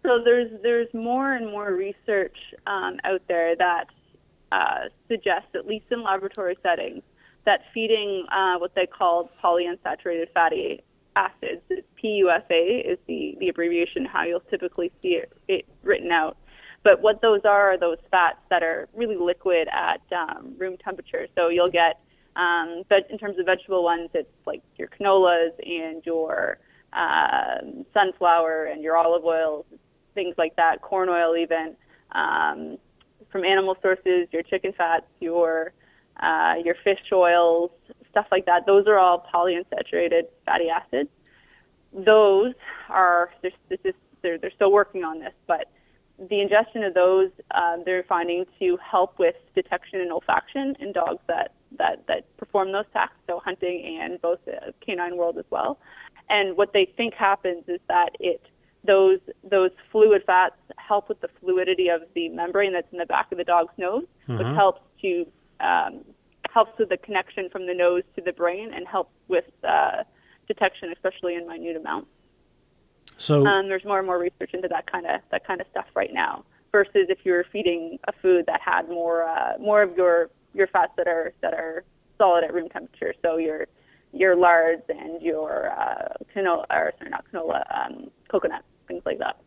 So there's more and more research out there that suggests, at least in laboratory settings, that feeding what they call polyunsaturated fatty acids, PUFA is the abbreviation, how you'll typically see it written out. But what those are those fats that are really liquid at room temperature. So you'll get, in terms of vegetable ones, it's like your canolas and your sunflower and your olive oils, things like that, corn oil even. From animal sources, your chicken fats, your fish oils, stuff like that. Those are all polyunsaturated fatty acids. Those are they're still working on this, but the ingestion of those they're finding to help with detection and olfaction in dogs that perform those tasks, so hunting and both the canine world as well. And what they think happens is that those fluid fats help with the fluidity of the membrane that's in the back of the dog's nose, which helps with the connection from the nose to the brain and helps with detection, especially in minute amounts. So there's more and more research into that kind of stuff right now. Versus if you were feeding a food that had more of your fats that are solid at room temperature, so your lards and your coconut, things like that.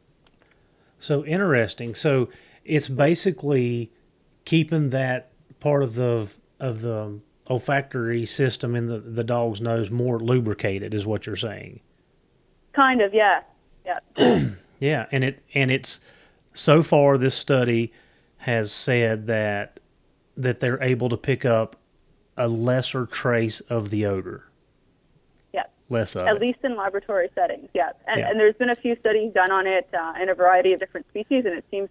So interesting. So it's basically keeping that part of the olfactory system in the dog's nose more lubricated, is what you're saying. Kind of, yeah. Yeah, and it's so far this study has said that they're able to pick up a lesser trace of the odor. Less of at least in laboratory settings, yeah. And there's been a few studies done on it in a variety of different species, and it seems,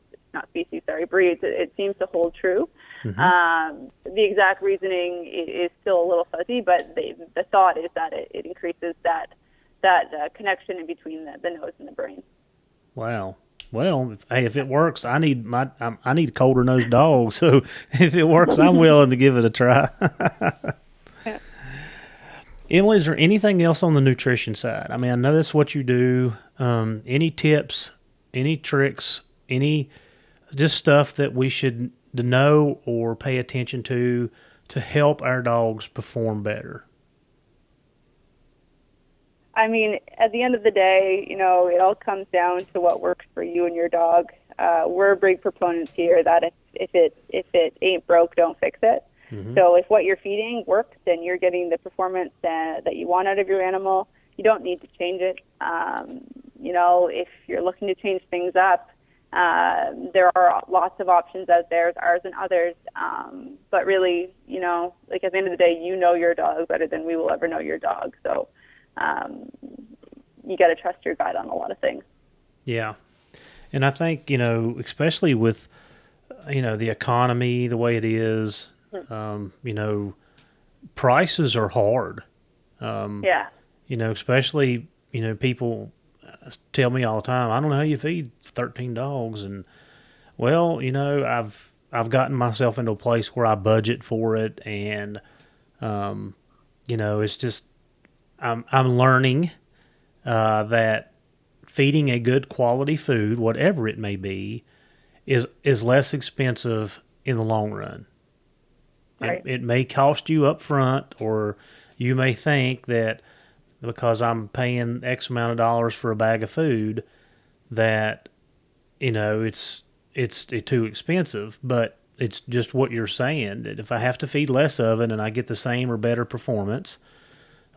breeds, it seems to hold true. The exact reasoning is still a little fuzzy, but the thought is that it increases that connection in between the nose and the brain. Wow. Well, if it works, I need colder nosed dogs. So if it works, I'm willing to give it a try. Emily, is there anything else on the nutrition side? I mean, I know that's what you do. Any tips, any tricks, any just stuff that we should know or pay attention to help our dogs perform better? I mean, at the end of the day, it all comes down to what works for you and your dog. We're big proponents here that if it ain't broke, don't fix it. So if what you're feeding works and you're getting the performance that you want out of your animal, you don't need to change it. If you're looking to change things up, there are lots of options out there, ours and others. But really, like at the end of the day, you know your dog better than we will ever know your dog. So you got to trust your guide on a lot of things. Yeah. And I think, especially with, the economy the way it is, prices are hard. Yeah. Especially, people tell me all the time, I don't know how you feed 13 dogs. And, well, I've gotten myself into a place where I budget for it. And, it's just, I'm learning that feeding a good quality food, whatever it may be, is less expensive in the long run. Right. It may cost you up front, or you may think that because I'm paying X amount of dollars for a bag of food that it's too expensive. But it's just what you're saying, that if I have to feed less of it and I get the same or better performance,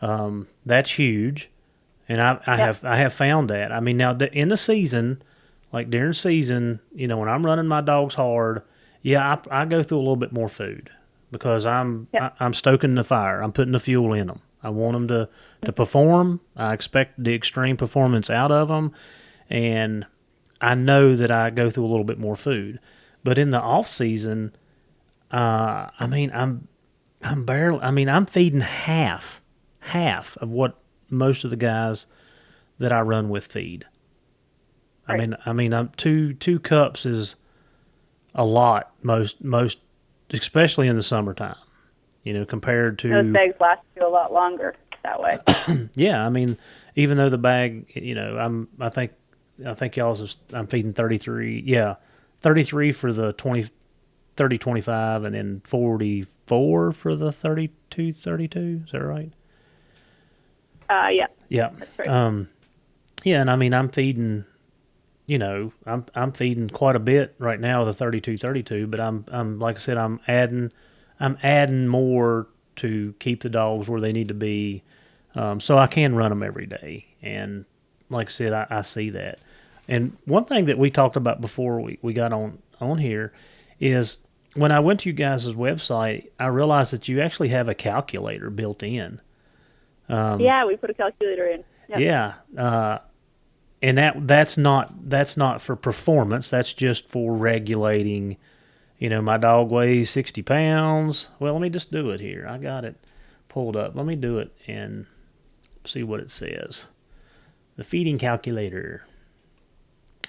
that's huge. And I have found that. I mean, now in the season, like during season, when I'm running my dogs hard, I go through a little bit more food because I'm stoking the fire. I'm putting the fuel in them. I want them to perform. I expect the extreme performance out of them, and I know that I go through a little bit more food. But in the off season, I'm feeding half of what most of the guys that I run with feed. Right. I'm two cups is a lot most especially in the summertime. Compared to Those bags last you a lot longer that way. Yeah, even though the bag, I think y'all's I'm feeding 33. Yeah, 33 for the 30 25, and then 44 for the 32 32. Is that right? Yeah. Yeah. That's right. Yeah, and I'm feeding, I'm feeding quite a bit right now with the 32 32, but I'm like I said, I'm adding more to keep the dogs where they need to be, so I can run them every day. And like I said, I see that. And one thing that we talked about before we got on here is when I went to you guys' website, I realized that you actually have a calculator built in. Yeah, we put a calculator in. Yep. Yeah. And that's not for performance. That's just for regulating. My dog weighs 60 pounds. Well, let me just do it here. I got it pulled up. Let me do it and see what it says. The feeding calculator.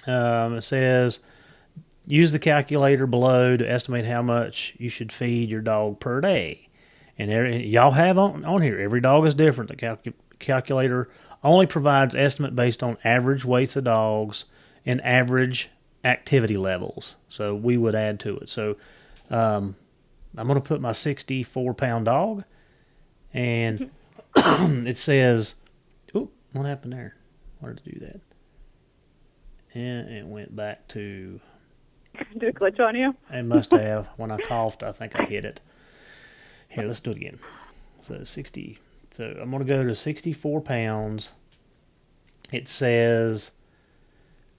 It says use the calculator below to estimate how much you should feed your dog per day. And y'all have on here, every dog is different. The calculator only provides estimate based on average weights of dogs and average activity levels. So we would add to it. So I'm going to put my 64-pound dog, and it says, "Oop, what happened there? Why did it do that?" And it went back to. Did it glitch on you? It must have. When I coughed, I think I hit it. Here, let's do it again. So 60. So I'm going to go to 64 pounds. It says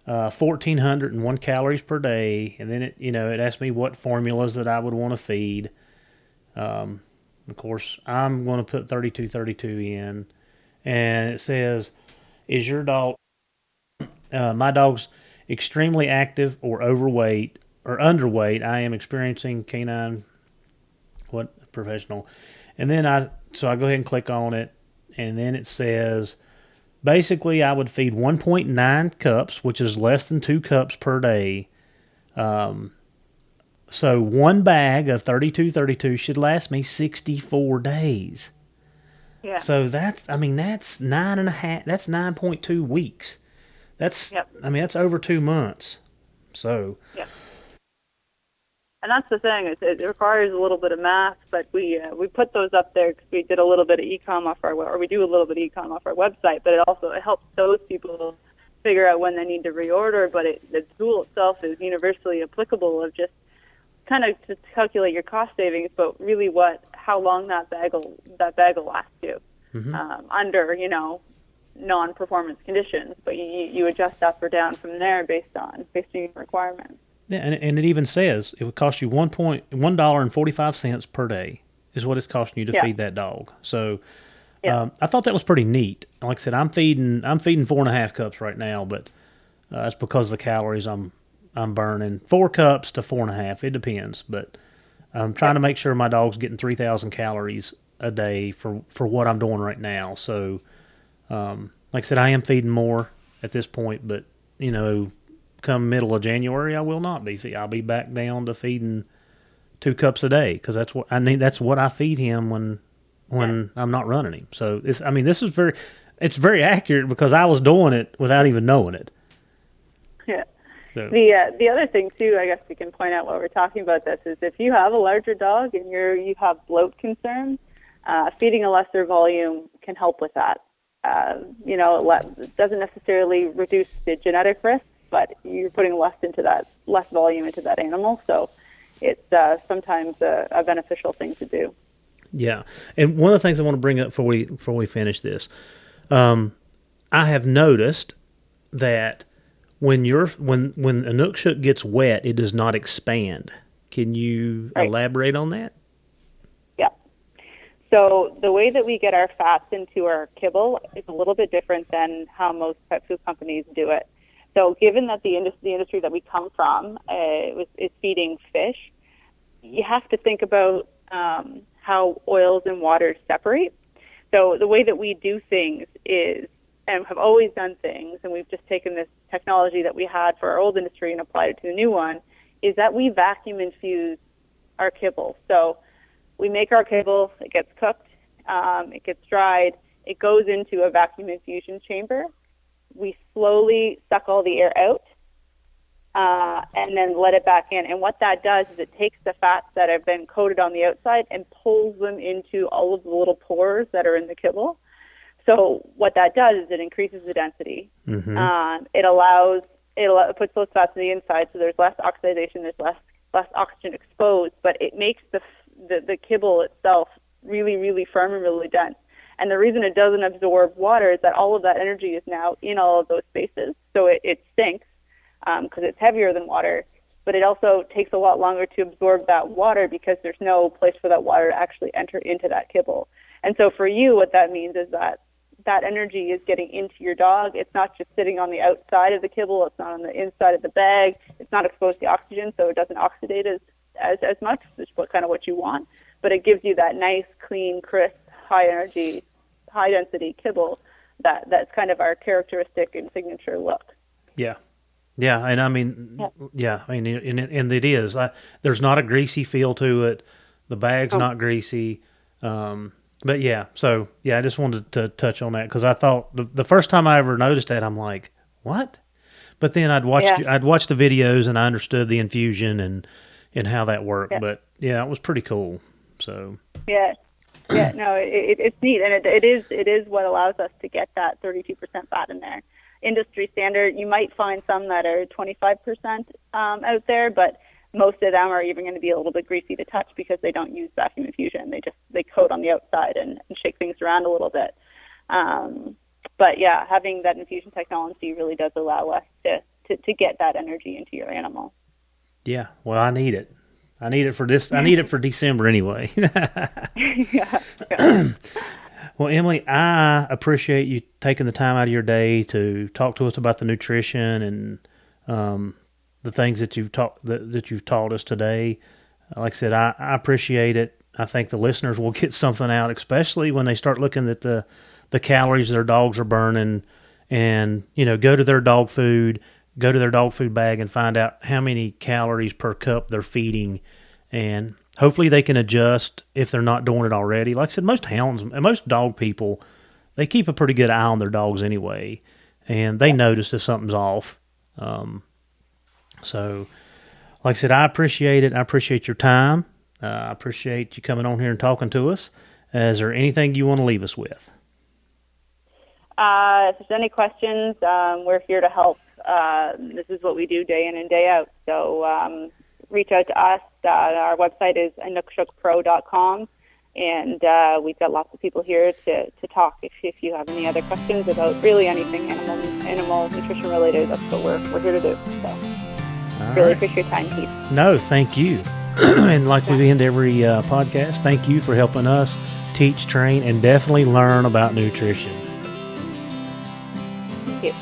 1,401 calories per day, and then it asks me what formulas that I would want to feed. Of course, I'm going to put 32 in, and it says, "Is your dog?" My dog's extremely active or overweight or underweight. I am experiencing canine professional, and then I go ahead and click on it, and then it says basically I would feed 1.9 cups, which is less than 2 cups per day. So one bag of 32 should last me 64 days. Yeah. So that's 9.5. That's 9.2 weeks. That's that's over 2 months. So. Yeah. And that's the thing. It requires a little bit of math, but we put those up there because we did a little bit of e-com off we do a little bit of e-com off our website. But it helps those people figure out when they need to reorder. But the tool itself is universally applicable of just kind of to calculate your cost savings, but really how long that bag will last you under non-performance conditions. But you adjust up or down from there based on your requirements. Yeah, and it even says it would cost you $1.45 per day is what it's costing you to feed that dog. So I thought that was pretty neat. Like I said, I'm feeding 4.5 cups right now, but that's because of the calories I'm burning. 4 cups to 4.5, it depends. But I'm trying to make sure my dog's getting 3,000 calories a day for what I'm doing right now. So, like I said, I am feeding more at this point, but come middle of January, I will not be. I'll be back down to feeding 2 cups a day because that's what I need. That's what I feed him when I'm not running him. So this is very accurate because I was doing it without even knowing it. Yeah. So. The other thing too, I guess we can point out while we're talking about this is if you have a larger dog and you have bloat concerns, feeding a lesser volume can help with that. It doesn't necessarily reduce the genetic risk, but you're putting less volume into that animal. So it's sometimes a beneficial thing to do. Yeah, and one of the things I want to bring up before we finish this, I have noticed that when Inukshuk gets wet, it does not expand. Can you elaborate on that? Yeah. So the way that we get our fats into our kibble is a little bit different than how most pet food companies do it. So given that the industry that we come from is feeding fish, you have to think about how oils and waters separate. So the way that we do things is, and have always done things, and we've just taken this technology that we had for our old industry and applied it to the new one, is that we vacuum infuse our kibble. So we make our kibble, it gets cooked, it gets dried, it goes into a vacuum infusion chamber. We slowly suck all the air out and then let it back in. And what that does is it takes the fats that have been coated on the outside and pulls them into all of the little pores that are in the kibble. So what that does is it increases the density. Mm-hmm. It puts those fats on the inside, so there's less oxidation, there's less oxygen exposed, but it makes the kibble itself really, really firm and really dense. And the reason it doesn't absorb water is that all of that energy is now in all of those spaces, so it sinks because it's heavier than water, but it also takes a lot longer to absorb that water because there's no place for that water to actually enter into that kibble. And so for you, what that means is that energy is getting into your dog. It's not just sitting on the outside of the kibble. It's not on the inside of the bag. It's not exposed to oxygen, so it doesn't oxidate as much, which is what you want. But it gives you that nice, clean, crisp, high energy, high density kibble that's kind of our characteristic and signature look. Yeah. Yeah, and and it is. There's not a greasy feel to it. The bag's not greasy. But yeah, so yeah, I just wanted to touch on that because I thought the first time I ever noticed that, I'm like, what? But then I'd watched the videos and I understood the infusion and how that worked. Yeah. But yeah, it was pretty cool. So no, it's neat, and it is what allows us to get that 32% fat in there. Industry standard, you might find some that are 25% out there, but most of them are even going to be a little bit greasy to touch because they don't use vacuum infusion. They coat on the outside and shake things around a little bit. But yeah, having that infusion technology really does allow us to get that energy into your animal. Yeah, well, I need it. I need it for this. I need it for December anyway. Yeah. Well, Emily, I appreciate you taking the time out of your day to talk to us about the nutrition and the things that you've taught us today. Like I said, I appreciate it. I think the listeners will get something out, especially when they start looking at the calories their dogs are burning, and go to their dog food bag and find out how many calories per cup they're feeding, and hopefully they can adjust if they're not doing it already. Like I said, most hounds and most dog people, they keep a pretty good eye on their dogs anyway, and they notice if something's off. So, like I said, I appreciate it. I appreciate your time. I appreciate you coming on here and talking to us. Is there anything you want to leave us with? If there's any questions, we're here to help. This is what we do day in and day out. So reach out to us. Our website is inukshukpro.com, and we've got lots of people here to talk. If you have any other questions about really anything animal nutrition related, that's what we're here to do. So. All Really right. appreciate your time, Keith. No, thank you. And like we end every podcast, thank you for helping us teach, train, and definitely learn about nutrition. Thank you.